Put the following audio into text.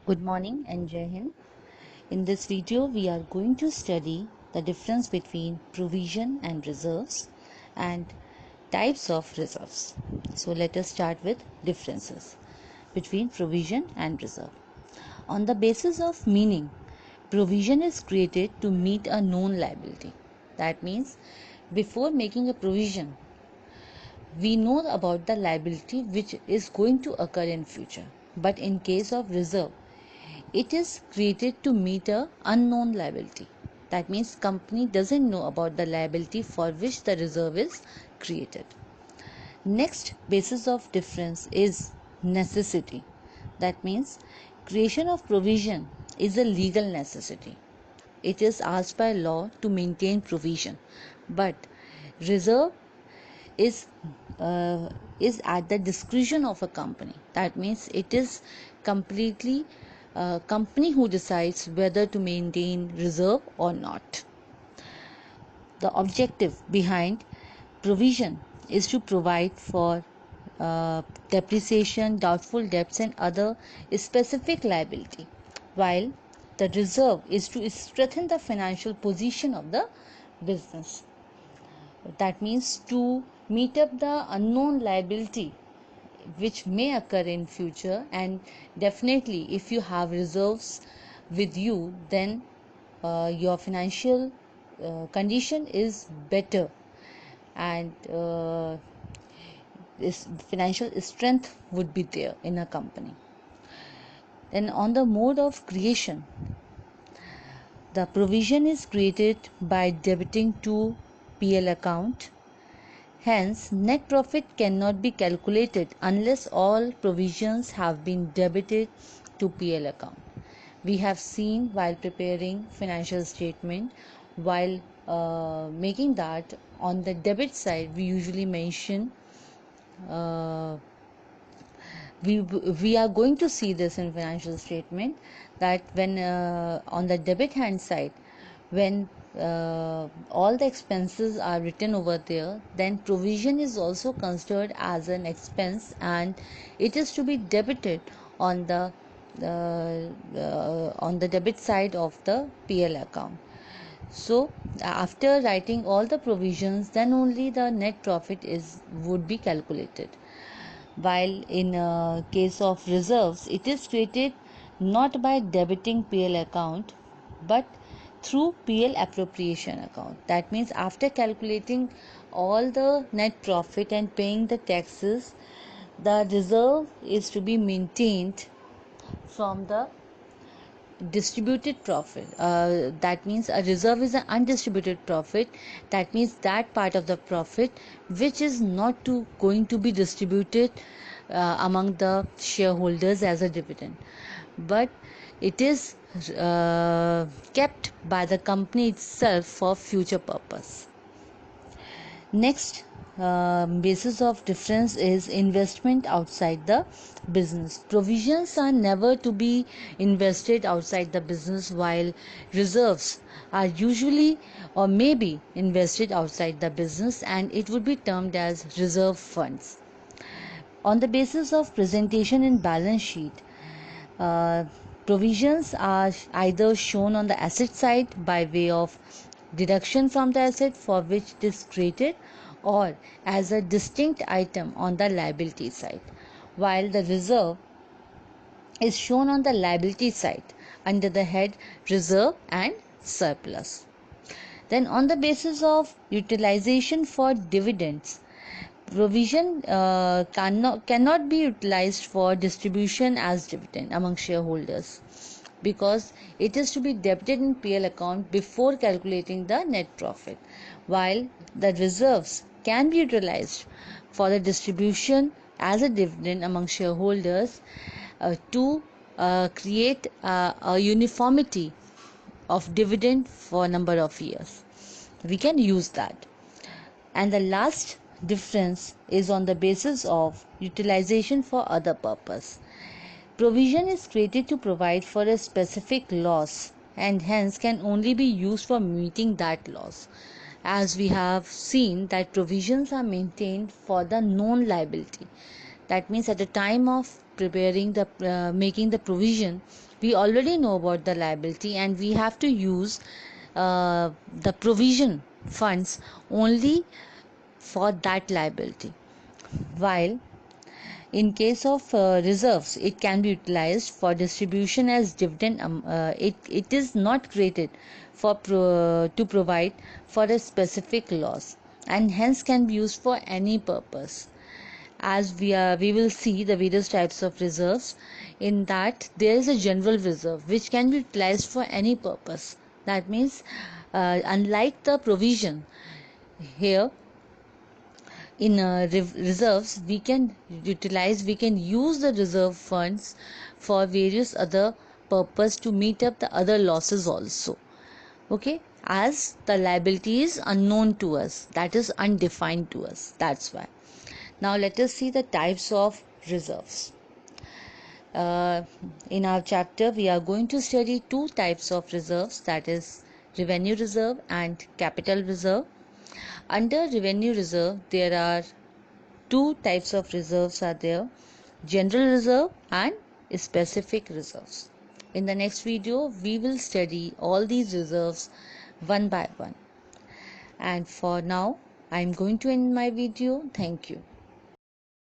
Good morning and Jai Hind. In this video, we are going to study the difference between provision and reserves and types of reserves. So let us start with differences between provision and reserve. On the basis of meaning, provision is created to meet a known liability. That means before making a provision, we know about the liability which is going to occur in future. But in case of reserve, it is created to meet a unknown liability. That means company doesn't know about the liability for which the reserve is created. Next basis of difference is necessity. That means creation of provision is a legal necessity. It is asked by law to maintain provision, but reserve is is at the discretion of a company. That means it is completely a company who decides whether to maintain reserve or not. The objective behind provision is to provide for depreciation, doubtful debts, and other specific liability, while the reserve is to strengthen the financial position of the business. That means to meet up the unknown liability which may occur in future, and definitely if you have reserves with you, then your financial condition is better, and this financial strength would be there in a company. Then on the mode of creation, the provision is created by debiting to PL account. Hence, net profit cannot be calculated unless all provisions have been debited to PL account. We have seen while preparing financial statement, while making that on the debit side, we usually mention uh, we are going to see this in financial statement, that when on the debit hand side, when all the expenses are written over there, then provision is also considered as an expense, and it is to be debited on the debit side of the PL account. So after writing all the provisions, then only the net profit would be calculated. While in case of reserves, it is created not by debiting PL account but through PL appropriation account. That means after calculating all the net profit and paying the taxes, the reserve is to be maintained from the distributed profit. That means a reserve is an undistributed profit. That means that part of the profit which is not going to be distributed among the shareholders as a dividend, but it is kept by the company itself for future purpose. Next basis of difference is investment outside the business. Provisions are never to be invested outside the business, while reserves are usually or may be invested outside the business, and it would be termed as reserve funds. On the basis of presentation in balance sheet, uh, provisions are either shown on the asset side by way of deduction from the asset for which it is created, or as a distinct item on the liability side, while the reserve is shown on the liability side under the head reserve and surplus. Then on the basis of utilization for dividends, provision cannot be utilized for distribution as dividend among shareholders, because it is to be debited in PL account before calculating the net profit, while the reserves can be utilized for the distribution as a dividend among shareholders to create a uniformity of dividend for a number of years. We can use that. And the last difference is on the basis of utilization for other purpose. Provision is created to provide for a specific loss, and hence can only be used for meeting that loss. As we have seen that provisions are maintained for the known liability. That means at the time of preparing the making the provision, we already know about the liability, and we have to use the provision funds only for that liability. While in case of reserves, it can be utilized for distribution as dividend. It is not created to provide for a specific loss, and hence can be used for any purpose. As we will see the various types of reserves. In that, there is a general reserve which can be utilized for any purpose. That means, unlike the provision, here in reserves, we can use the reserve funds for various other purpose to meet up the other losses also. Okay, as the liability is unknown to us, that is undefined to us, that's why. Now let us see the types of reserves. In our chapter, we are going to study two types of reserves, that is revenue reserve and capital reserve. Under revenue reserve, there are two types of reserves are there: general reserve and specific reserves. In the next video, we will study all these reserves one by one. And for now, I am going to end my video. Thank you.